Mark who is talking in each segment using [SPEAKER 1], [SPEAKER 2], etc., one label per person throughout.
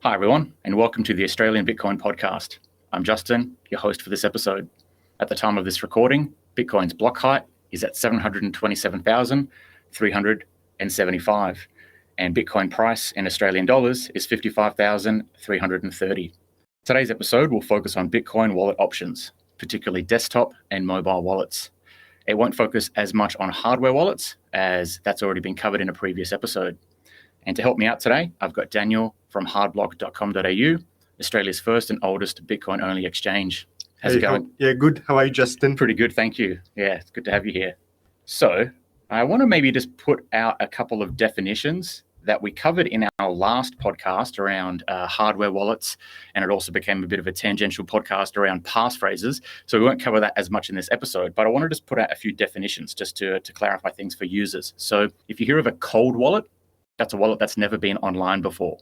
[SPEAKER 1] Hi, everyone, and welcome to the Australian Bitcoin podcast. I'm Justin, your host for this episode. At the time of this recording, Bitcoin's block height is at 727,375, and Bitcoin price in Australian dollars is 55,330. Today's episode will focus on Bitcoin wallet options, particularly desktop and mobile wallets. It won't focus as much on hardware wallets, as that's already been covered in a previous episode. And to help me out today, I've got Daniel from hardblock.com.au, Australia's first and oldest Bitcoin-only exchange. How's it going?
[SPEAKER 2] Good. How are you, Justin?
[SPEAKER 1] Pretty good, thank you. Yeah, it's good to have you here. So I want to maybe just put out a couple of definitions that we covered in our last podcast around hardware wallets, and it also became a bit of a tangential podcast around passphrases. So we won't cover that as much in this episode, but I want to just put out a few definitions just to clarify things for users. So if you hear of a cold wallet, that's a wallet that's never been online before.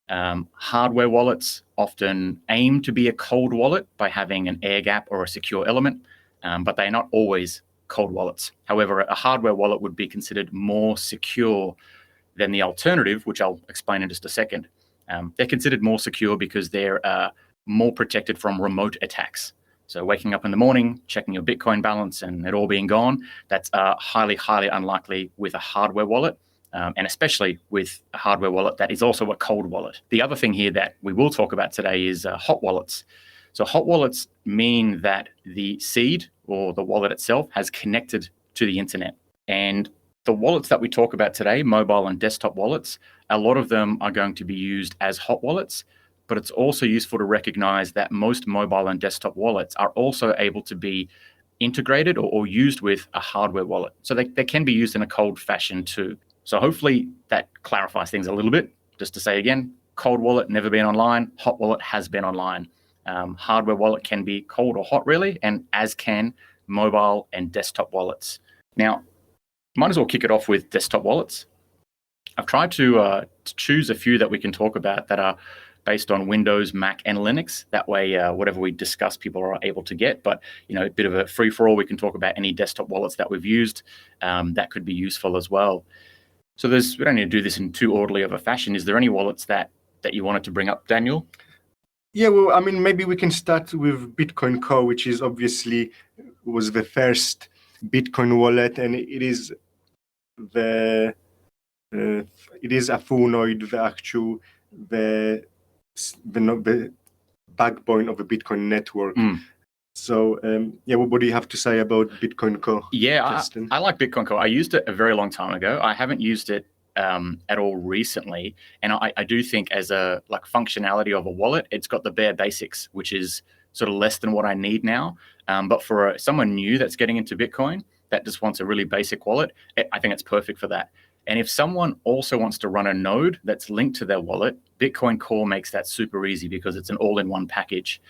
[SPEAKER 1] Hardware wallets often aim to be a cold wallet by having an air gap or a secure element, but they're not always cold wallets. However, a hardware wallet would be considered more secure than the alternative, which I'll explain in just a second. They're considered more secure because they're more protected from remote attacks. So waking up in the morning, checking your Bitcoin balance and it all being gone, that's highly, highly unlikely with a hardware wallet. And especially with a hardware wallet that is also a cold wallet. The other thing here that we will talk about today is hot wallets. So hot wallets mean that the seed or the wallet itself has connected to the internet. And the wallets that we talk about today, mobile and desktop wallets, a lot of them are going to be used as hot wallets, but it's also useful to recognize that most mobile and desktop wallets are also able to be integrated or used with a hardware wallet. So they can be used in a cold fashion too. So hopefully that clarifies things a little bit. Just to say again, cold wallet, never been online. Hot wallet has been online. Hardware wallet can be cold or hot really, and as can mobile and desktop wallets. Now, might as well kick it off with desktop wallets. I've tried to choose a few that we can talk about that are based on Windows, Mac, and Linux. That way, whatever we discuss, people are able to get. But, a bit of a free-for-all. We can talk about any desktop wallets that we've used that could be useful as well. So we don't need to do this in too orderly of a fashion. Is there any wallets that you wanted to bring up, Daniel?
[SPEAKER 2] Yeah, well, maybe we can start with Bitcoin Core, which is obviously was the first Bitcoin wallet, and it is a full node, the backbone of the Bitcoin network. So, what do you have to say about Bitcoin Core?
[SPEAKER 1] Yeah, I like Bitcoin Core. I used it a very long time ago. I haven't used it at all recently. And I do think as a functionality of a wallet, it's got the bare basics, which is sort of less than what I need now. But for someone new that's getting into Bitcoin, that just wants a really basic wallet, I think it's perfect for that. And if someone also wants to run a node that's linked to their wallet, Bitcoin Core makes that super easy because it's an all-in-one package.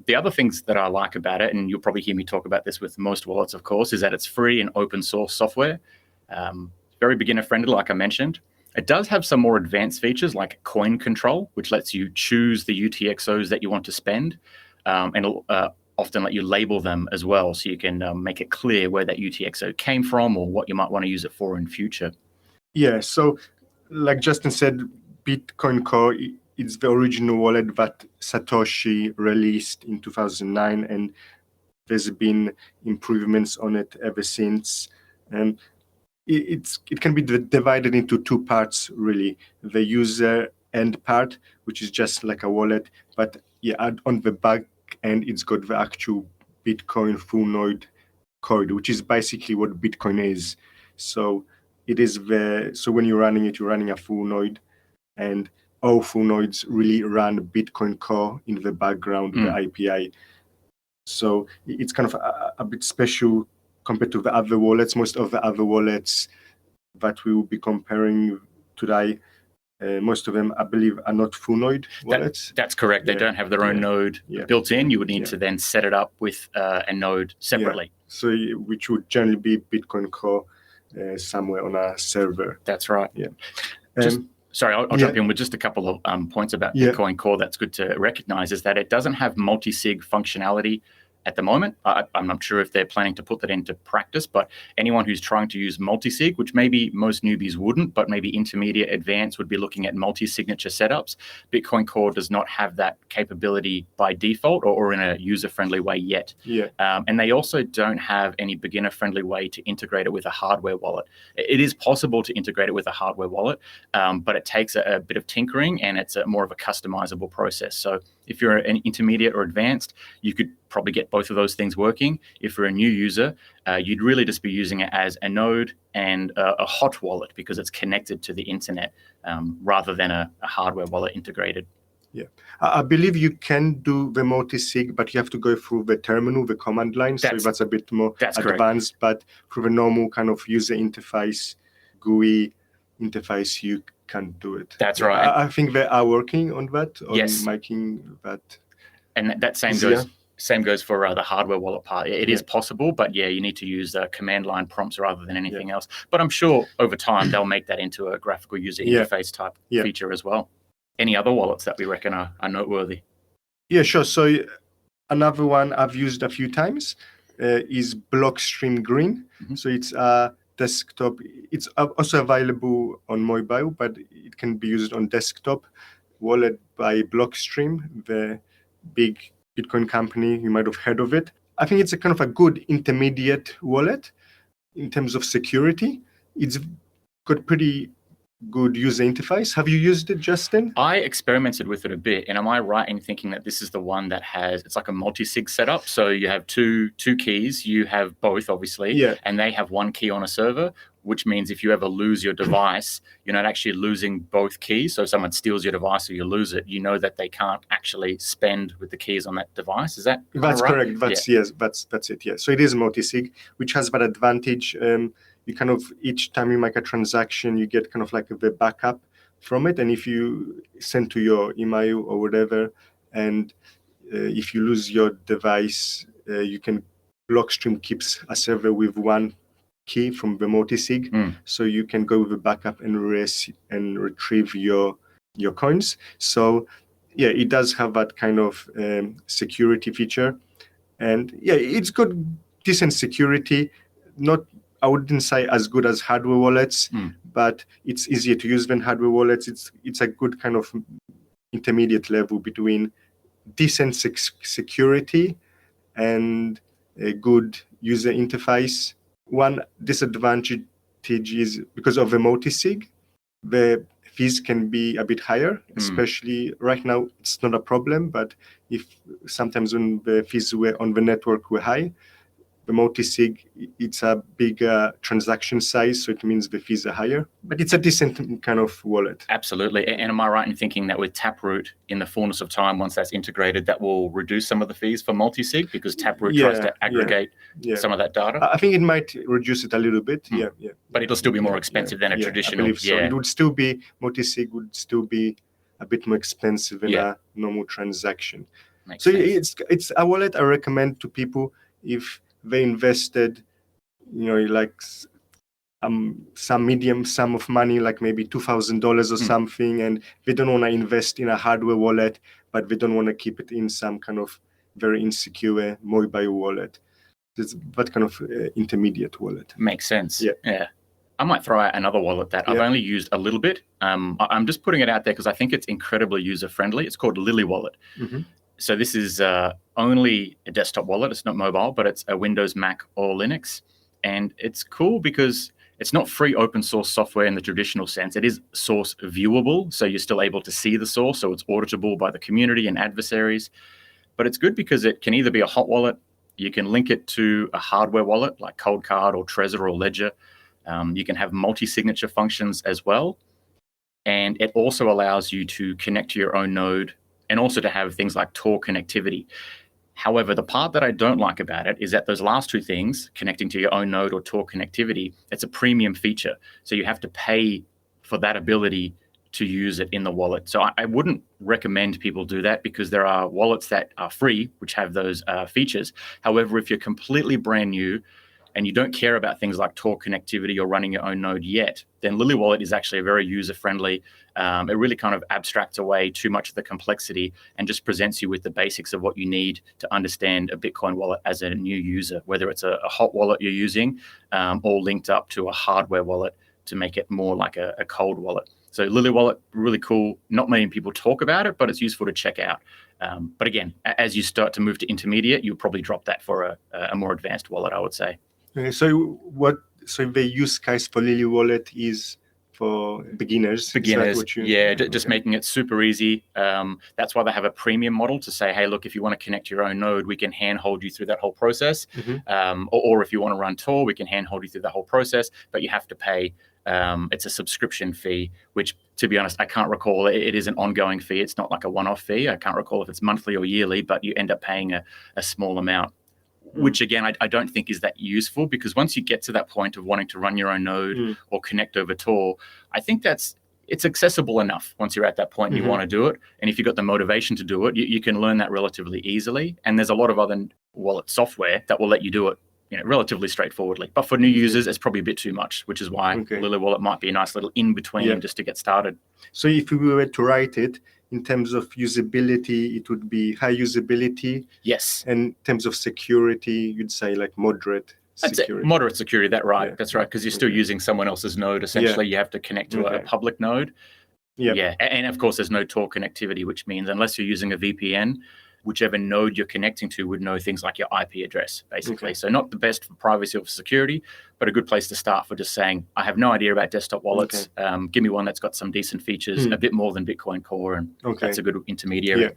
[SPEAKER 1] The other things that I like about it, and you'll probably hear me talk about this with most wallets, of course, is that it's free and open source software. Very beginner friendly, like I mentioned. It does have some more advanced features like coin control, which lets you choose the UTXOs that you want to spend, and it'll often let you label them as well, so you can make it clear where that UTXO came from or what you might want to use it for in future.
[SPEAKER 2] Yeah, so like Justin said, Bitcoin Core, it's the original wallet that Satoshi released in 2009, and there's been improvements on it ever since. And it can be divided into two parts, really. The user end part, which is just like a wallet, but on the back end, it's got the actual Bitcoin full node code, which is basically what Bitcoin is. So it is so when you're running it, you're running a full node, and all full nodes really run Bitcoin Core in the background, the API. So it's kind of a bit special compared to the other wallets. Most of the other wallets that we will be comparing today, most of them, I believe, are not full node wallets.
[SPEAKER 1] That's correct. They don't have their own node built in. You would need to then set it up with a node separately.
[SPEAKER 2] So which would generally be Bitcoin Core somewhere on a server.
[SPEAKER 1] That's right. Yeah. I'll jump in with just a couple of points about Bitcoin Core that's good to recognize, is that it doesn't have multi-sig functionality at the moment. I'm not sure if they're planning to put that into practice, but anyone who's trying to use multi-sig, which maybe most newbies wouldn't, but maybe intermediate advanced would be looking at multi-signature setups. Bitcoin Core does not have that capability by default or in a user-friendly way yet.
[SPEAKER 2] Yeah.
[SPEAKER 1] And they also don't have any beginner-friendly way to integrate it with a hardware wallet. It is possible to integrate it with a hardware wallet, but it takes a bit of tinkering, and it's more of a customizable process. So if you're an intermediate or advanced, you could probably get both of those things working. If you're a new user, you'd really just be using it as a node and a hot wallet because it's connected to the internet rather than a hardware wallet integrated.
[SPEAKER 2] Yeah, I believe you can do the multi-sig, but you have to go through the terminal, the command line. So that's a bit more advanced. Correct. But through the normal kind of user interface, GUI interface, you can't do it.
[SPEAKER 1] That's right.
[SPEAKER 2] I think they are working on that, making that.
[SPEAKER 1] And that same goes for the hardware wallet part. It is possible, but you need to use command line prompts rather than anything else. But I'm sure over time they'll make that into a graphical user interface type feature as well. Any other wallets that we reckon are noteworthy? Yeah,
[SPEAKER 2] sure. So another one I've used a few times is Blockstream Green. Mm-hmm. So it's a desktop. It's also available on mobile, but it can be used on desktop. Wallet by Blockstream, the big Bitcoin company. You might have heard of it. I think it's a kind of a good intermediate wallet in terms of security. It's got pretty good user interface. Have you used it, Justin?
[SPEAKER 1] I experimented with it a bit, and am I right in thinking that this is the one that it's like a multi-sig setup? So you have two keys, you have both obviously, and they have one key on a server, which means if you ever lose your device, you're not actually losing both keys. So if someone steals your device or you lose it, you know that they can't actually spend with the keys on that device. Is that
[SPEAKER 2] that's
[SPEAKER 1] right?
[SPEAKER 2] Correct? That's it. Yeah. So it is multi-sig, which has that advantage. You kind of, each time you make a transaction, you get kind of like the backup from it. And if you send to your email or whatever, and if you lose your device, Blockstream keeps a server with one key from the multi-sig. So you can go with the backup and retrieve your coins. So it does have that kind of security feature. And it's got decent security, I wouldn't say as good as hardware wallets, but it's easier to use than hardware wallets. It's a good kind of intermediate level between decent security and a good user interface. One disadvantage is because of the multi-sig, the fees can be a bit higher, especially right now. It's not a problem, but if sometimes when the fees were on the network were high, the multi-sig, it's a bigger transaction size, so it means the fees are higher. But it's a decent kind of wallet.
[SPEAKER 1] Absolutely. And am I right in thinking that with Taproot, in the fullness of time, once that's integrated, that will reduce some of the fees for multi-sig because Taproot tries to aggregate some of that data?
[SPEAKER 2] I think it might reduce it a little bit.
[SPEAKER 1] But it'll still be more expensive than a traditional.
[SPEAKER 2] I believe so. It would still be, multi-sig would still be a bit more expensive than a normal transaction.
[SPEAKER 1] Makes sense.
[SPEAKER 2] It's a wallet I recommend to people if they invested, like some medium sum of money, like maybe $2,000 or something, and they don't want to invest in a hardware wallet, but they don't want to keep it in some kind of very insecure mobile wallet. It's that kind of intermediate wallet.
[SPEAKER 1] Makes sense. Yeah. I might throw out another wallet that I've only used a little bit. I'm just putting it out there because I think it's incredibly user-friendly. It's called Lilly Wallet. Mm-hmm. So this is only a desktop wallet. It's not mobile, but it's a Windows, Mac, or Linux. And it's cool because it's not free open source software in the traditional sense. It is source viewable, so you're still able to see the source, so it's auditable by the community and adversaries. But it's good because it can either be a hot wallet, you can link it to a hardware wallet like Coldcard or Trezor or Ledger. You can have multi-signature functions as well. And it also allows you to connect to your own node and also to have things like Tor connectivity. However, the part that I don't like about it is that those last two things, connecting to your own node or Tor connectivity, it's a premium feature. So you have to pay for that ability to use it in the wallet. So I wouldn't recommend people do that because there are wallets that are free, which have those features. However, if you're completely brand new and you don't care about things like Tor connectivity or running your own node yet, then Lilly Wallet is actually very user-friendly. It really kind of abstracts away too much of the complexity and just presents you with the basics of what you need to understand a Bitcoin wallet as a new user, whether it's a hot wallet you're using or linked up to a hardware wallet to make it more like a cold wallet. So Lilly Wallet, really cool. Not many people talk about it, but it's useful to check out. But again, as you start to move to intermediate, you'll probably drop that for a more advanced wallet, I would say.
[SPEAKER 2] So the use case for Lilly Wallet is for beginners?
[SPEAKER 1] Just making it super easy. That's why they have a premium model to say, hey, look, if you want to connect your own node, we can handhold you through that whole process. Or if you want to run Tor, we can handhold you through the whole process, but you have to pay. It's a subscription fee, which, to be honest, I can't recall. It is an ongoing fee. It's not like a one-off fee. I can't recall if it's monthly or yearly, but you end up paying a small amount, which, again, I don't think is that useful, because once you get to that point of wanting to run your own node or connect over Tor, I think it's accessible enough once you're at that point and you want to do it. And if you've got the motivation to do it, you can learn that relatively easily. And there's a lot of other wallet software that will let you do it relatively straightforwardly. But for new users, it's probably a bit too much, which is why Lilly Wallet might be a nice little in-between just to get started.
[SPEAKER 2] So if we were to write it, in terms of usability, it would be high usability.
[SPEAKER 1] Yes.
[SPEAKER 2] And in terms of security, you'd say like moderate security.
[SPEAKER 1] Moderate security, that's right, because you're still using someone else's node. Essentially, you have to connect to a public node. And of course, there's no Tor connectivity, which means unless you're using a VPN, whichever node you're connecting to would know things like your IP address, basically. So not the best for privacy or for security, but a good place to start for just saying, I have no idea about desktop wallets. Give me one that's got some decent features, a bit more than Bitcoin Core, and that's a good intermediary.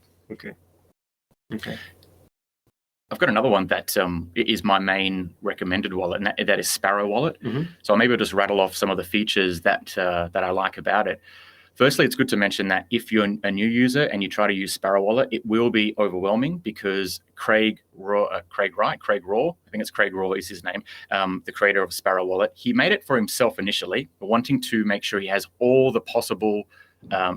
[SPEAKER 1] I've got another one that is my main recommended wallet, and that is Sparrow Wallet. So maybe I'll just rattle off some of the features that I like about it. Firstly, it's good to mention that if you're a new user and you try to use Sparrow Wallet, it will be overwhelming, because Craig Raw, I think it's Craig Raw is his name, the creator of Sparrow Wallet. He made it for himself initially, wanting to make sure he has all the possible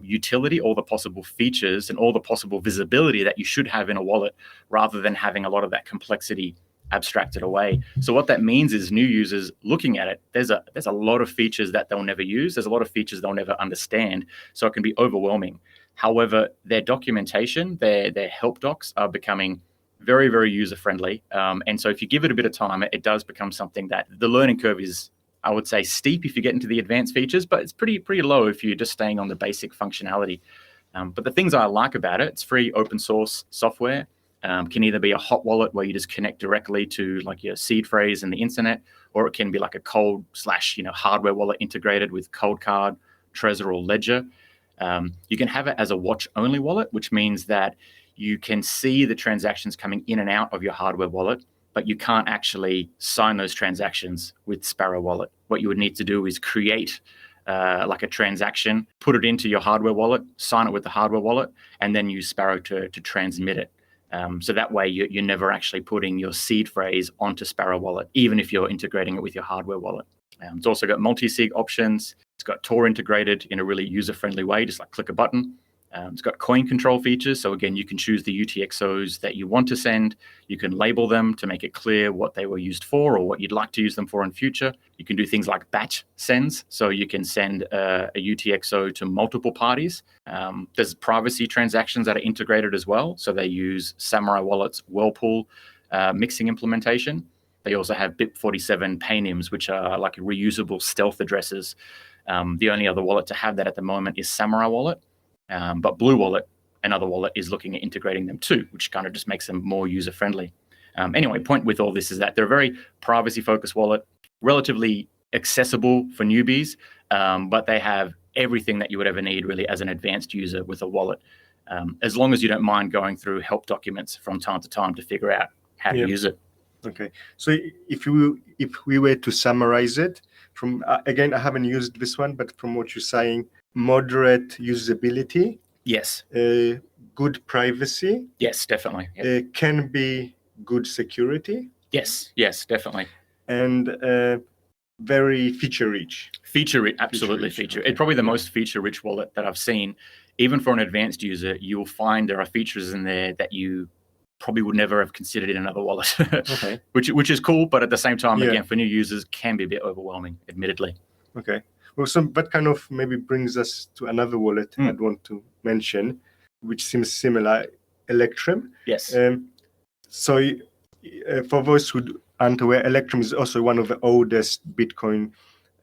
[SPEAKER 1] utility, all the possible features, and all the possible visibility that you should have in a wallet, rather than having a lot of that complexity abstracted away. So what that means is new users looking at it, there's a lot of features that they'll never use. There's a lot of features they'll never understand. So it can be overwhelming. However, their documentation, their help docs are becoming very, very user-friendly. And so if you give it a bit of time, it does become something that the learning curve is, I would say, steep if you get into the advanced features, but it's pretty low if you're just staying on the basic functionality. But the things I like about it, it's free open source software. Can either be a hot wallet where you just connect directly to like your seed phrase and the internet, or it can be like a cold / hardware wallet integrated with Coldcard, Trezor, or Ledger. You can have it as a watch-only wallet, which means that you can see the transactions coming in and out of your hardware wallet, but you can't actually sign those transactions with Sparrow Wallet. What you would need to do is create like a transaction, put it into your hardware wallet, sign it with the hardware wallet, and then use Sparrow to transmit it. So that way you're never actually putting your seed phrase onto Sparrow Wallet, even if you're integrating it with your hardware wallet. It's also got multi-sig options. It's got Tor integrated in a really user-friendly way, just like click a button. It's got coin control features. So again, you can choose the UTXOs that you want to send. You can label them to make it clear what they were used for or what you'd like to use them for in future. You can do things like batch sends. So you can send a UTXO to multiple parties. There's privacy transactions that are integrated as well. So they use Samourai Wallet's Whirlpool mixing implementation. They also have BIP47 paynims, which are like reusable stealth addresses. The only other wallet to have that at the moment is Samourai Wallet. But Blue Wallet, another wallet, is looking at integrating them too, which kind of just makes them more user-friendly. Anyway, point with all this is that they're a very privacy-focused wallet, relatively accessible for newbies, but they have everything that you would ever need really as an advanced user with a wallet, as long as you don't mind going through help documents from time to time to figure out how to use it.
[SPEAKER 2] Okay, so if we were to summarize it, from again, I haven't used this one, but from what you're saying, moderate usability.
[SPEAKER 1] Yes.
[SPEAKER 2] Good privacy.
[SPEAKER 1] Yes, definitely.
[SPEAKER 2] Can be good security.
[SPEAKER 1] Yes, definitely.
[SPEAKER 2] And very feature-rich.
[SPEAKER 1] Feature-rich, absolutely feature. It's probably the most feature-rich wallet that I've seen. Even for an advanced user, you will find there are features in there that you probably would never have considered in another wallet,
[SPEAKER 2] Okay.
[SPEAKER 1] which is cool, but at the same time,
[SPEAKER 2] Yeah.
[SPEAKER 1] again, for new users, can be a bit overwhelming, admittedly.
[SPEAKER 2] Okay. Well, so that kind of maybe brings us to another wallet I'd want to mention, which seems similar, Electrum.
[SPEAKER 1] Yes.
[SPEAKER 2] So for those who aren't aware, Electrum is also one of the oldest Bitcoin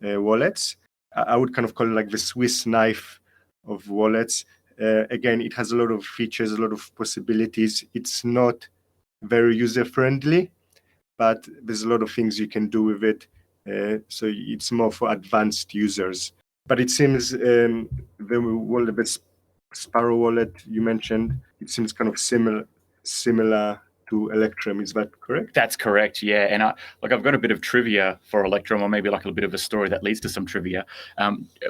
[SPEAKER 2] wallets. I would kind of call it like the Swiss knife of wallets. Again, it has a lot of features, a lot of possibilities. It's not very user-friendly, but there's a lot of things you can do with it. So it's more for advanced users. But it seems the wallet, the Sparrow Wallet you mentioned, it seems kind of similar to Electrum. Is that correct?
[SPEAKER 1] That's correct, yeah. And I've got a bit of trivia for Electrum, or maybe like a bit of a story that leads to some trivia.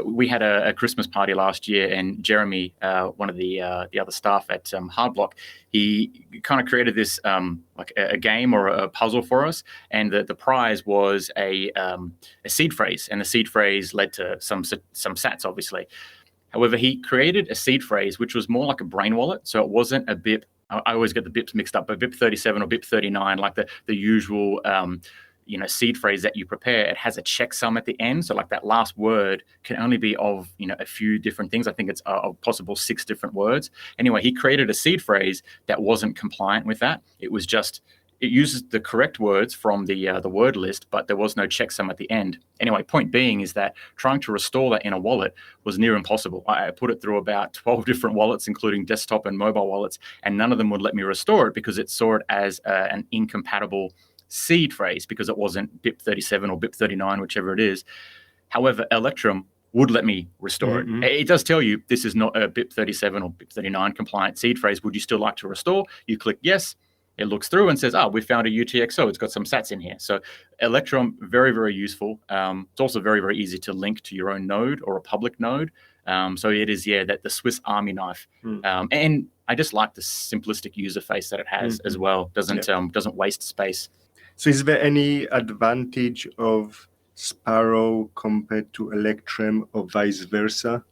[SPEAKER 1] We had a Christmas party last year, and Jeremy, one of the other staff at Hard Block, he kind of created this like a game or a puzzle for us, and the prize was a seed phrase, and the seed phrase led to some sats, obviously. However, he created a seed phrase which was more like a brain wallet, so it wasn't a BIP. I always get the BIPs mixed up, but BIP 37 or BIP 39, like the usual seed phrase that you prepare, it has a checksum at the end. So like that last word can only be of a few different things. I think it's a possible 6 different words. Anyway, he created a seed phrase that wasn't compliant with that. It uses the correct words from the word list, but there was no checksum at the end. Anyway, point being is that trying to restore that in a wallet was near impossible. I put it through about 12 different wallets, including desktop and mobile wallets, and none of them would let me restore it because it saw it as an incompatible seed phrase because it wasn't BIP 37 or BIP 39, whichever it is. However, Electrum would let me restore it. It does tell you this is not a BIP 37 or BIP 39 compliant seed phrase. Would you still like to restore? You click yes. It looks through and says, we found a UTXO. It's got some sats in here. So Electrum, very, very useful. It's also very, very easy to link to your own node or a public node. So it is, that the Swiss Army knife. And I just like the simplistic user face that it has as well. Doesn't waste space.
[SPEAKER 2] So is there any advantage of Sparrow compared to Electrum or vice versa?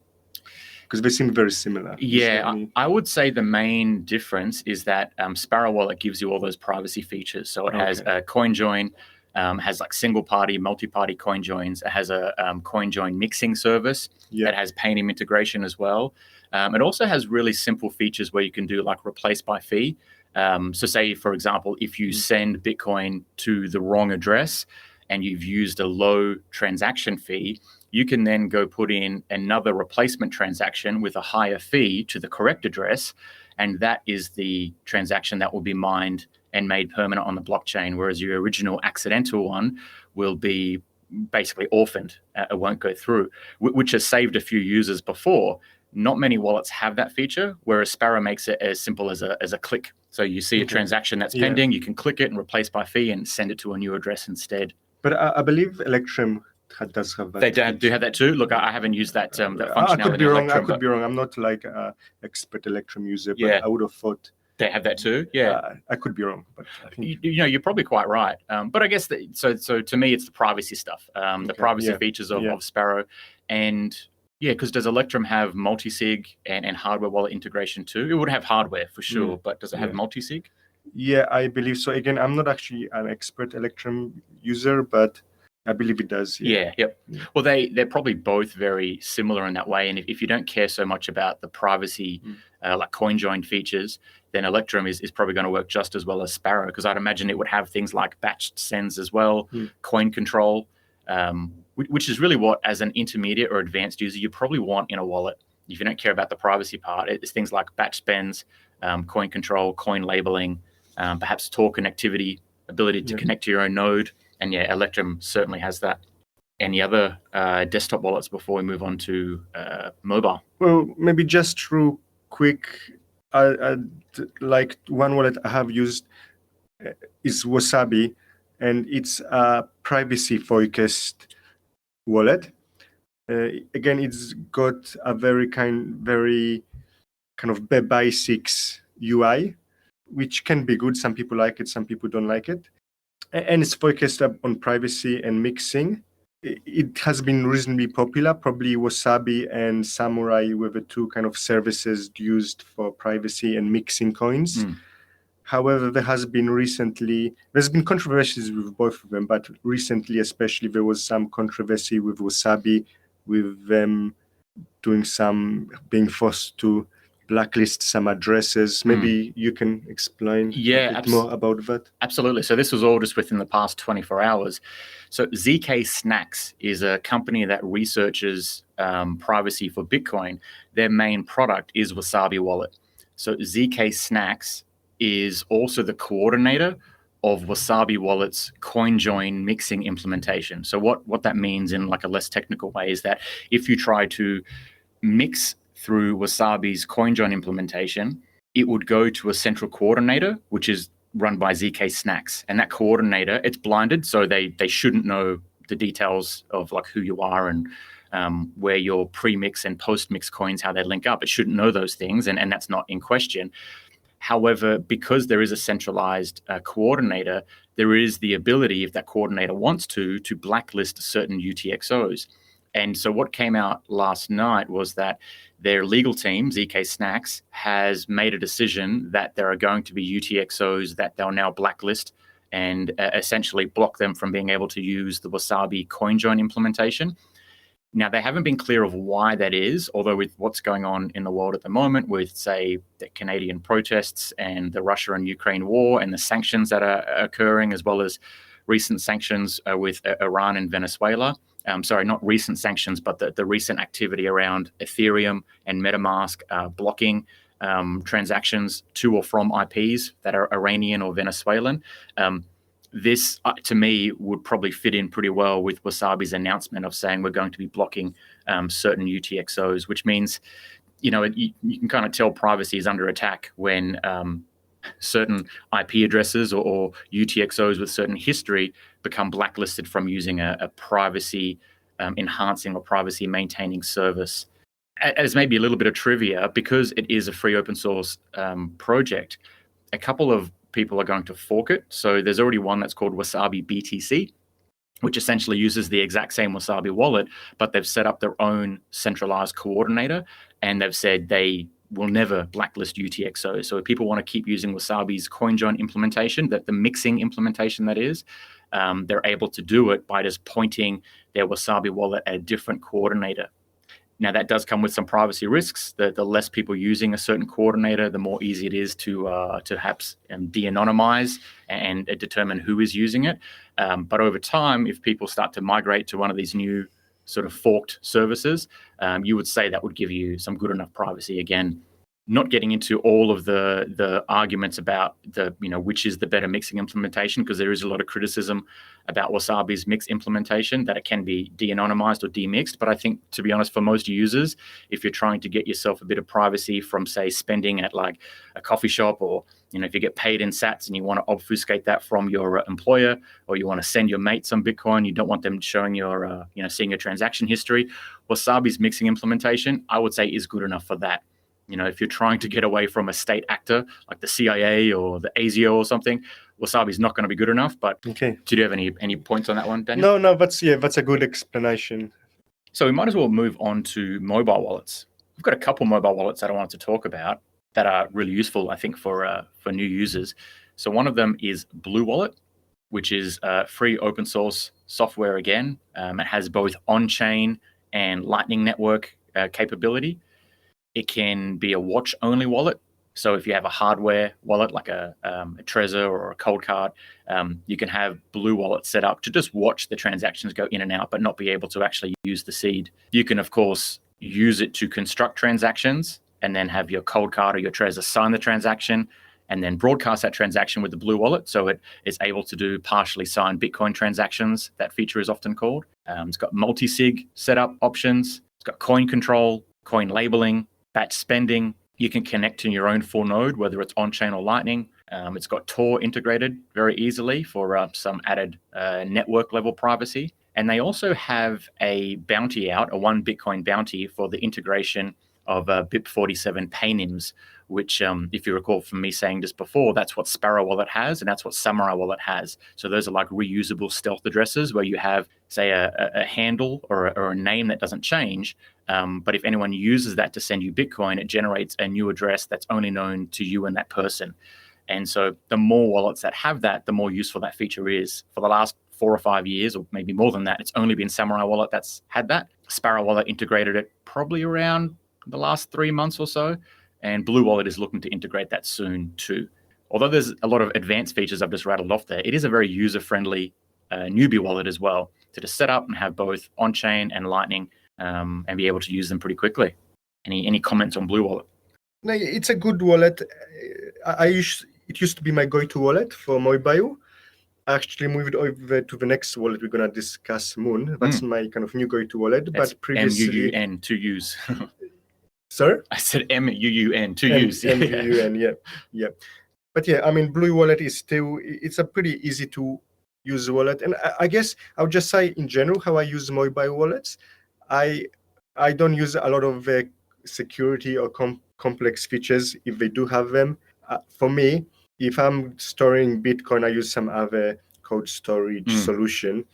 [SPEAKER 2] Because they seem very similar.
[SPEAKER 1] Yeah, I would say the main difference is that Sparrow Wallet gives you all those privacy features. So it has a coin join, has like single party, multi-party coin joins. It has a coin join mixing service. It has Payoneer integration as well. It also has really simple features where you can do like replace by fee. So say, for example, if you send Bitcoin to the wrong address and you've used a low transaction fee, you can then go put in another replacement transaction with a higher fee to the correct address, and that is the transaction that will be mined and made permanent on the blockchain, whereas your original accidental one will be basically orphaned. It won't go through, which has saved a few users before. Not many wallets have that feature, whereas Sparrow makes it as simple as a click. So you see a transaction that's pending, you can click it and replace by fee and send it to a new address instead.
[SPEAKER 2] But I believe Electrum does have that.
[SPEAKER 1] They do have that too. Look, I haven't used that functionality.
[SPEAKER 2] I could be wrong. I could be wrong. I'm not like an expert Electrum user, but I would have thought
[SPEAKER 1] they have that too. Yeah,
[SPEAKER 2] I could be wrong, but I think
[SPEAKER 1] you're probably quite right. But I guess so to me, it's the privacy stuff, the privacy features of Sparrow, and because does Electrum have multi-sig and hardware wallet integration too? It would have hardware for sure, but does it have multi-sig?
[SPEAKER 2] Yeah, I believe so. Again, I'm not actually an expert Electrum user, but I believe it does.
[SPEAKER 1] Well, they're probably both very similar in that way. And if you don't care so much about the privacy, like coin join features, then Electrum is probably going to work just as well as Sparrow, because I'd imagine it would have things like batched sends as well, coin control, which is really what, as an intermediate or advanced user, you probably want in a wallet. If you don't care about the privacy part, it's things like batch spends, coin control, coin labeling, perhaps Tor connectivity, ability to connect to your own node. And Electrum certainly has that. Any other desktop wallets before we move on to mobile?
[SPEAKER 2] Well, maybe just real quick, like one wallet I have used is Wasabi, and it's a privacy-focused wallet. Again, it's got a very kind of basics UI, which can be good. Some people like it, some people don't like it. And it's focused on privacy and mixing. It has been reasonably popular. Probably Wasabi and Samourai were the two kind of services used for privacy and mixing coins. However, there's been controversies with both of them, but recently, especially, there was some controversy with Wasabi, with them being forced to blacklist some addresses. Maybe you can explain a bit more about that.
[SPEAKER 1] Absolutely. So this was all just within the past 24 hours. So ZK Snacks is a company that researches privacy for Bitcoin. Their main product is Wasabi Wallet. So ZK Snacks is also the coordinator of Wasabi Wallet's CoinJoin mixing implementation. So what that means in like a less technical way is that if you try to mix through Wasabi's CoinJoin implementation, it would go to a central coordinator, which is run by ZK Snacks. And that coordinator, it's blinded, so they shouldn't know the details of like who you are and where your pre-mix and post-mix coins, how they link up. It shouldn't know those things, and that's not in question. However, because there is a centralized coordinator, there is the ability, if that coordinator wants to blacklist certain UTXOs. And so what came out last night was that their legal team, ZK Snacks, has made a decision that there are going to be UTXOs that they'll now blacklist and essentially block them from being able to use the Wasabi CoinJoin implementation. Now, they haven't been clear of why that is, although with what's going on in the world at the moment with, say, the Canadian protests and the Russia and Ukraine war and the sanctions that are occurring, as well as recent sanctions with Iran and Venezuela. Sorry, not recent sanctions, but the recent activity around Ethereum and MetaMask blocking transactions to or from IPs that are Iranian or Venezuelan. This, to me, would probably fit in pretty well with Wasabi's announcement of saying we're going to be blocking certain UTXOs, which means, you can kind of tell privacy is under attack when certain IP addresses or UTXOs with certain history become blacklisted from using a privacy enhancing or privacy maintaining service. As maybe a little bit of trivia, because it is a free open source project, a couple of people are going to fork it. So there's already one that's called Wasabi Btc, which essentially uses the exact same Wasabi wallet, but they've set up their own centralized coordinator, and they've said they will never blacklist UTXO. So if people want to keep using Wasabi's CoinJoin implementation, that the mixing implementation that is, they're able to do it by just pointing their Wasabi wallet at a different coordinator. Now, that does come with some privacy risks. The less people using a certain coordinator, the more easy it is to perhaps de-anonymize and determine who is using it. But over time, if people start to migrate to one of these new sort of forked services, you would say that would give you some good enough privacy. Again, not getting into all of the arguments about which is the better mixing implementation, because there is a lot of criticism about Wasabi's mix implementation, that it can be de-anonymized or demixed. But I think, to be honest, for most users, if you're trying to get yourself a bit of privacy from, say, spending at like a coffee shop, or if you get paid in sats and you want to obfuscate that from your employer, or you want to send your mate some Bitcoin, you don't want them showing your seeing your transaction history, Wasabi's mixing implementation, I would say, is good enough for that. If you're trying to get away from a state actor like the CIA or the ASIO or something, Wasabi's not going to be good enough. But
[SPEAKER 2] okay,
[SPEAKER 1] do you have any points on that one, Daniel?
[SPEAKER 2] No, that's a good explanation.
[SPEAKER 1] So we might as well move on to mobile wallets. We've got a couple mobile wallets that I wanted to talk about that are really useful, I think, for new users. So one of them is Blue Wallet, which is free open source software again. It has both on-chain and Lightning Network capability. It can be a watch-only wallet. So if you have a hardware wallet like a Trezor or a Cold Card, you can have Blue Wallet set up to just watch the transactions go in and out, but not be able to actually use the seed. You can, of course, use it to construct transactions and then have your Cold Card or your Trezor sign the transaction and then broadcast that transaction with the Blue Wallet. So it is able to do partially signed Bitcoin transactions. That feature is often called. It's got multi-sig setup options. It's got coin control, coin labeling, batch spending. You can connect to your own full node, whether it's on-chain or Lightning. It's got Tor integrated very easily for some added network level privacy. And they also have a bounty out, a 1 Bitcoin bounty for the integration of BIP47 paynims, which, if you recall from me saying just before, that's what Sparrow Wallet has, and that's what Samourai Wallet has. So those are like reusable stealth addresses where you have, say, a handle or a name that doesn't change. But if anyone uses that to send you Bitcoin, it generates a new address that's only known to you and that person. And so the more wallets that have that, the more useful that feature is. For the last 4 or 5 years, or maybe more than that, it's only been Samourai Wallet that's had that. Sparrow Wallet integrated it probably around the last 3 months or so, and Blue Wallet is looking to integrate that soon too. Although there's a lot of advanced features I've just rattled off there, it is a very user-friendly newbie wallet as well, to just set up and have both on-chain and Lightning and be able to use them pretty quickly. Any comments on Blue Wallet?
[SPEAKER 2] No, it's a good wallet. It used to be my go-to wallet for Moibio. I actually moved over to the next wallet we're going to discuss, Muun. That's my kind of new go-to wallet.
[SPEAKER 1] That's
[SPEAKER 2] but previously...
[SPEAKER 1] MUUN, to use.
[SPEAKER 2] Sorry?
[SPEAKER 1] I said MUUN, to use.
[SPEAKER 2] MUUN, yeah. But yeah, I mean, Blue Wallet is still, it's a pretty easy to use wallet. And I guess I would just say in general how I use Moibio wallets. I don't use a lot of security or complex features if they do have them. For me, if I'm storing Bitcoin, I use some other code storage solution.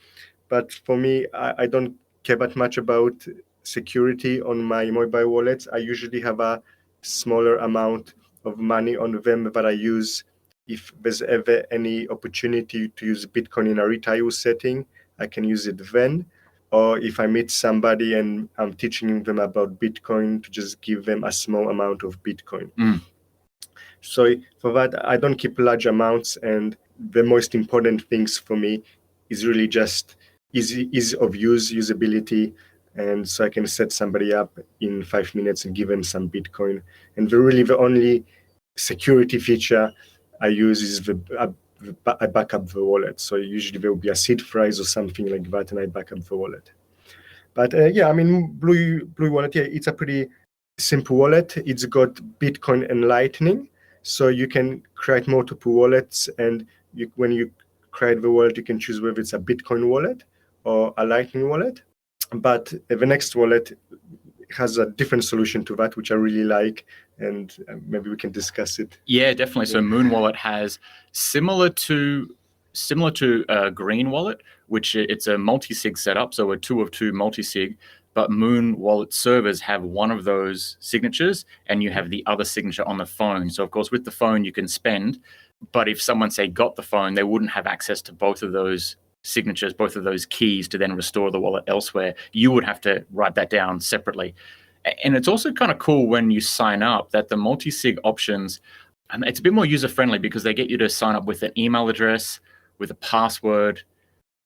[SPEAKER 2] But for me, I don't care that much about security on my mobile wallets. I usually have a smaller amount of money on them that I use if there's ever any opportunity to use Bitcoin in a retail setting. I can use it then. Or if I meet somebody and I'm teaching them about Bitcoin, to just give them a small amount of Bitcoin. So for that, I don't keep large amounts. And the most important things for me is really just ease of use, usability. And so I can set somebody up in 5 minutes and give them some Bitcoin. And the only security feature I use is I back up the wallet. So usually there will be a seed phrase or something like that, and I back up the wallet. But yeah, I mean, Blue Wallet, yeah, it's a pretty simple wallet. It's got Bitcoin and Lightning. So you can create multiple wallets, and when you create the wallet, you can choose whether it's a Bitcoin wallet or a Lightning wallet. But the next wallet has a different solution to that, which I really like, and maybe we can discuss it.
[SPEAKER 1] Yeah, definitely. So Muun Wallet has similar to Green Wallet, which it's a multi-sig setup, so a 2 of 2 multi-sig. But Muun Wallet servers have one of those signatures, and you have the other signature on the phone. So of course, with the phone you can spend, but if someone say got the phone, they wouldn't have access to both of those signatures, both of those keys to then restore the wallet elsewhere. You would have to write that down separately. And it's also kind of cool when you sign up that the multi-sig options, it's a bit more user-friendly because they get you to sign up with an email address, with a password,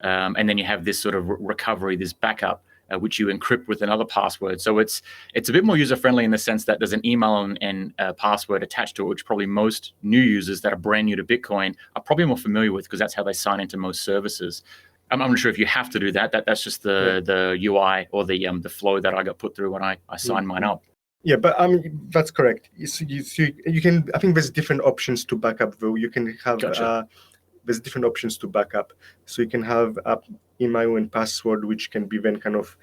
[SPEAKER 1] and then you have this sort of recovery, this backup, which you encrypt with another password. So it's a bit more user-friendly in the sense that there's an email and a password attached to it, which probably most new users that are brand new to Bitcoin are probably more familiar with, because that's how they sign into most services. I'm not sure if you have to do that. That's just the UI or the flow that I got put through when I signed mine up.
[SPEAKER 2] Yeah, but that's correct. You can. I think there's different options to backup though. You can have
[SPEAKER 1] Gotcha.
[SPEAKER 2] There's different options to backup. So you can have email and password, which can be then kind of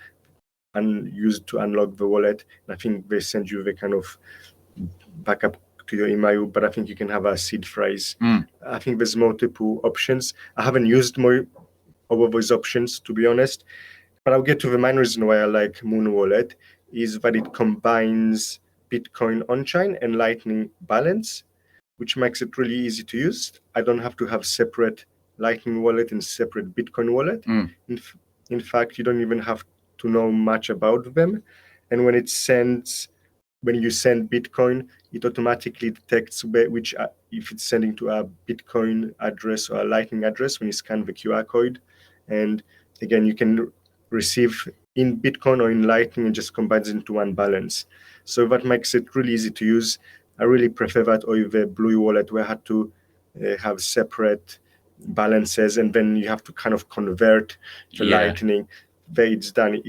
[SPEAKER 2] used to unlock the wallet. And I think they send you the kind of backup to your email, but I think you can have a seed phrase. I think there's multiple options. I haven't used more of those options, to be honest. But I'll get to the main reason why I like Muun Wallet is that it combines Bitcoin on-chain and Lightning balance, which makes it really easy to use. I don't have to have separate Lightning wallet and separate Bitcoin wallet. In fact, you don't even have to know much about them. And when you send Bitcoin, it automatically detects which if it's sending to a Bitcoin address or a Lightning address when you scan the QR code. And again, you can receive in Bitcoin or in Lightning and just combines into one balance. So that makes it really easy to use. I really prefer that over the Blue Wallet, where I had to have separate balances, and then you have to kind of convert to Lightning. There it's done.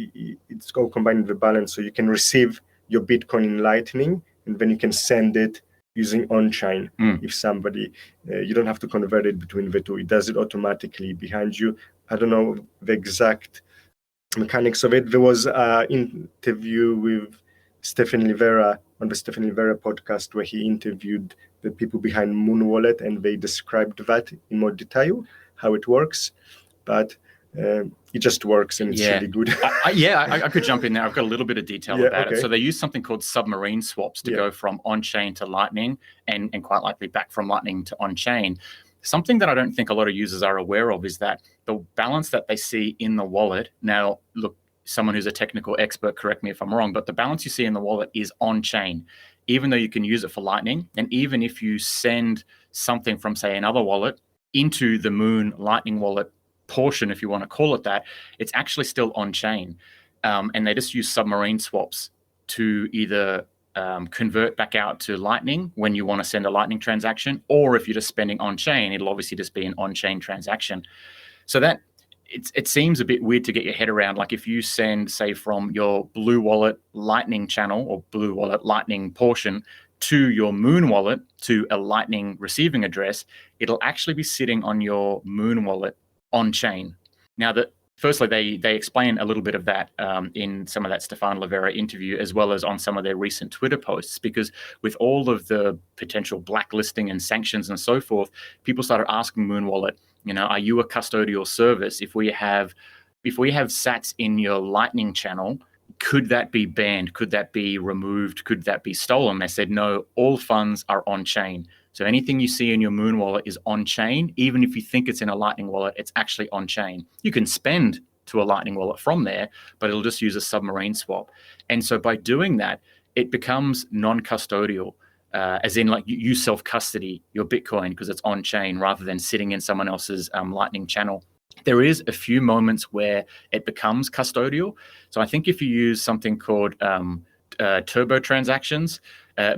[SPEAKER 2] It's all combined in the balance. So you can receive your Bitcoin in Lightning, and then you can send it using on-chain. If somebody, you don't have to convert it between the two. It does it automatically behind you. I don't know the exact mechanics of it. There was an interview with Stephen Livera on the Stephen Livera podcast where he interviewed the people behind Muun Wallet, and they described that in more detail, how it works. But it just works and it's really good.
[SPEAKER 1] I could jump in there. I've got a little bit of detail about it.
[SPEAKER 2] Okay.
[SPEAKER 1] So they use something called submarine swaps to go from on-chain to Lightning and quite likely back from Lightning to on-chain. Something that I don't think a lot of users are aware of is that the balance that they see in the wallet, now look, someone who's a technical expert, correct me if I'm wrong, but the balance you see in the wallet is on-chain, even though you can use it for Lightning. And even if you send something from, say, another wallet into the Muun Lightning wallet portion, if you want to call it that, it's actually still on-chain. And they just use submarine swaps to either convert back out to Lightning when you want to send a Lightning transaction, or if you're just spending on-chain, it'll obviously just be an on-chain transaction. So that it seems a bit weird to get your head around. Like if you send, say, from your Blue Wallet Lightning channel or Blue Wallet Lightning portion to your Muun wallet to a Lightning receiving address, it'll actually be sitting on your Muun wallet on-chain. Now, firstly, they explain a little bit of that in some of that Stefan Livera interview, as well as on some of their recent Twitter posts, because with all of the potential blacklisting and sanctions and so forth, people started asking Muun Wallet, are you a custodial service? If we have sats in your Lightning channel, could that be banned? Could that be removed? Could that be stolen? They said, no, all funds are on-chain. So anything you see in your Muun wallet is on-chain. Even if you think it's in a Lightning wallet, it's actually on-chain. You can spend to a Lightning wallet from there, but it'll just use a submarine swap. And so by doing that, it becomes non-custodial, as in like you self-custody your Bitcoin because it's on-chain rather than sitting in someone else's Lightning channel. There is a few moments where it becomes custodial. So I think if you use something called turbo transactions,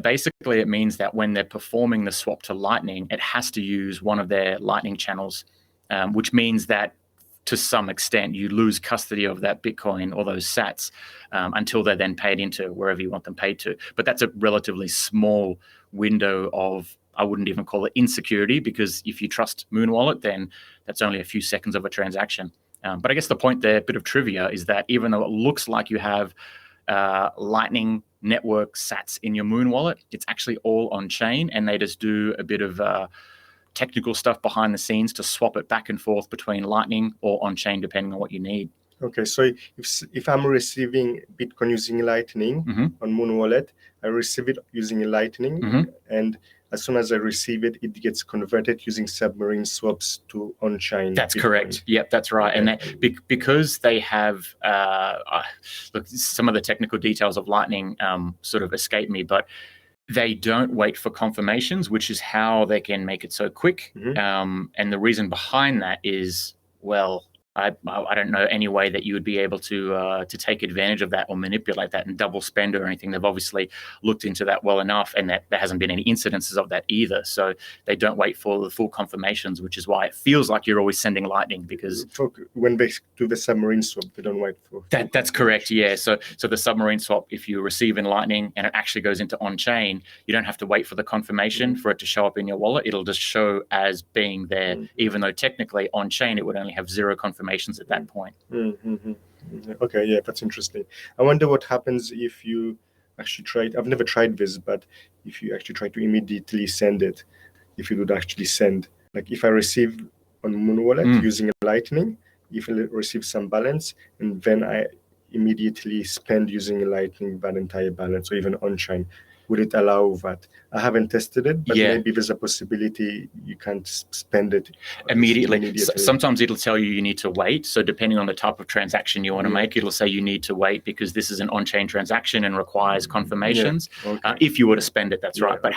[SPEAKER 1] basically it means that when they're performing the swap to Lightning, it has to use one of their Lightning channels, which means that to some extent you lose custody of that Bitcoin or those sats until they're then paid into wherever you want them paid to. But that's a relatively small window of, I wouldn't even call it insecurity, because if you trust Muun Wallet, then that's only a few seconds of a transaction. But I guess the point there, a bit of trivia, is that even though it looks like you have Lightning network sats in your Muun wallet, it's actually all on chain, and they just do a bit of technical stuff behind the scenes to swap it back and forth between Lightning or on chain, depending on what you need.
[SPEAKER 2] Okay, so if I'm receiving Bitcoin using Lightning on Muun Wallet, I receive it using Lightning, and as soon as I receive it, it gets converted using submarine swaps to on-chain.
[SPEAKER 1] That's
[SPEAKER 2] Bitcoin.
[SPEAKER 1] correct. Yep, that's right. Okay. And that, because they have, look, some of the technical details of Lightning sort of escape me, but they don't wait for confirmations, which is how they can make it so quick. And the reason behind that is, well, I don't know any way that you would be able to take advantage of that or manipulate that and double spend or anything. They've obviously looked into that well enough, and that there hasn't been any incidences of that either. So they don't wait for the full confirmations, which is why it feels like you're always sending Lightning, because
[SPEAKER 2] when they do the submarine swap, they don't wait for
[SPEAKER 1] that. That's correct. Yeah. So the submarine swap, if you receive in Lightning and it actually goes into on-chain, you don't have to wait for the confirmation for it to show up in your wallet. It'll just show as being there, even though technically on-chain it would only have zero confirmations at that point.
[SPEAKER 2] Okay, yeah, that's interesting. I wonder what happens if you actually try. I've never tried this, but if you actually try to immediately send it, if you would actually send, like if I receive on Muun Wallet using Lightning, if I receive some balance and then I immediately spend using Lightning that entire balance, or even on-chain, would it allow that? I haven't tested it, but maybe there's a possibility you can't spend it
[SPEAKER 1] immediately. Sometimes it'll tell you need to wait. So depending on the type of transaction you want to make, it'll say you need to wait because this is an on-chain transaction and requires confirmations. If you were to spend it, that's right. But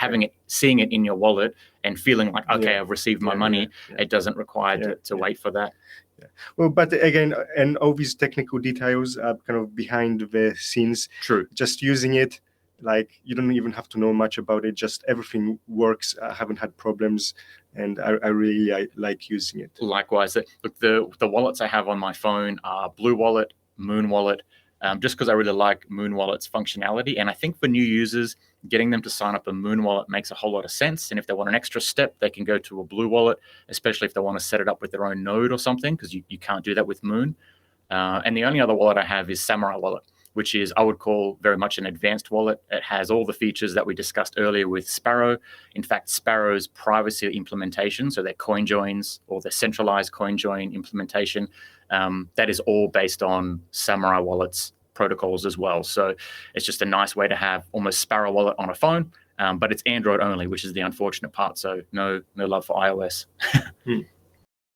[SPEAKER 1] seeing it in your wallet and feeling like, okay, I've received my money, it doesn't require to wait for that.
[SPEAKER 2] Well, but again, and all these technical details are kind of behind the scenes.
[SPEAKER 1] True.
[SPEAKER 2] Just using it, like you don't even have to know much about it. Just everything works. I haven't had problems, and I really like using it.
[SPEAKER 1] Likewise, look, the wallets I have on my phone are Blue Wallet, Muun Wallet, just because I really like Muun Wallet's functionality. And I think for new users, getting them to sign up a Muun Wallet makes a whole lot of sense. And if they want an extra step, they can go to a Blue Wallet, especially if they want to set it up with their own node or something, because you can't do that with Muun. And the only other wallet I have is Samourai Wallet, which is, I would call, very much an advanced wallet. It has all the features that we discussed earlier with Sparrow. In fact, Sparrow's privacy implementation, so their coin joins or their centralized coin join implementation, That is all based on Samourai Wallet's protocols as well. So it's just a nice way to have almost Sparrow Wallet on a phone, but it's Android only, which is the unfortunate part. So no love for iOS.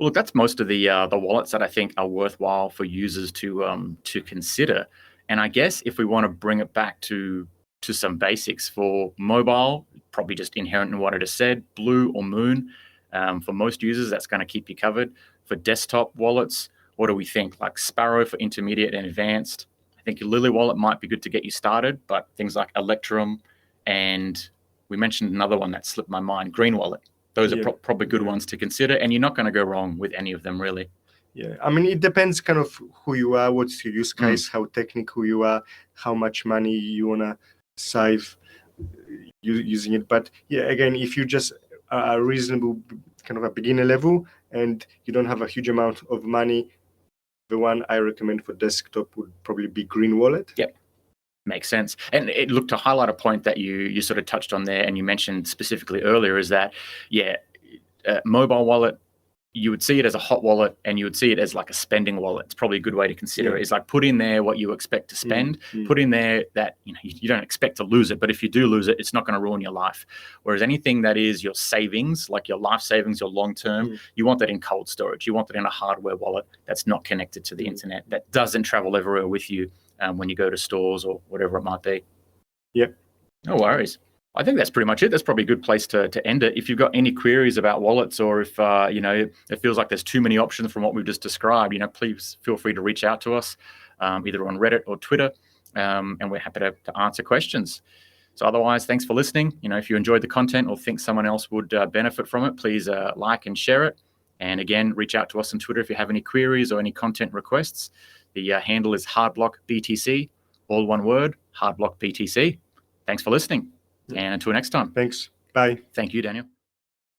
[SPEAKER 1] Well, that's most of the wallets that I think are worthwhile for users to consider. And I guess if we want to bring it back to some basics for mobile, probably just inherent in what I just said, Blue or Muun. For most users, that's going to keep you covered. For desktop wallets, what do we think? Like Sparrow for intermediate and advanced. I think your Lilly Wallet might be good to get you started, but things like Electrum, and we mentioned another one that slipped my mind, Green Wallet. Those are probably good ones to consider, and you're not going to go wrong with any of them, really.
[SPEAKER 2] Yeah, I mean, it depends kind of who you are, what's your use case, how technical you are, how much money you want to save using it. But yeah, again, if you just are a reasonable kind of a beginner level and you don't have a huge amount of money, the one I recommend for desktop would probably be Green Wallet.
[SPEAKER 1] Yep. Makes sense. And it looked to highlight a point that you sort of touched on there, and you mentioned specifically earlier, is that, mobile wallet, you would see it as a hot wallet and you would see it as like a spending wallet. It's probably a good way to consider it. It's like put in there what you expect to spend, put in there that you don't expect to lose it, but if you do lose it, it's not going to ruin your life. Whereas anything that is your savings, like your life savings, your long-term, you want that in cold storage. You want that in a hardware wallet that's not connected to the internet, that doesn't travel everywhere with you when you go to stores or whatever it might be.
[SPEAKER 2] Yep.
[SPEAKER 1] No worries. I think that's pretty much it. That's probably a good place to end it. If you've got any queries about wallets, or if it feels like there's too many options from what we've just described, please feel free to reach out to us, either on Reddit or Twitter, and we're happy to answer questions. So otherwise, thanks for listening. If you enjoyed the content or think someone else would benefit from it, please like and share it. And again, reach out to us on Twitter if you have any queries or any content requests. The handle is hardblockbtc, all one word, hardblockbtc. Thanks for listening. And until next time.
[SPEAKER 2] Thanks. Bye.
[SPEAKER 1] Thank you, Daniel.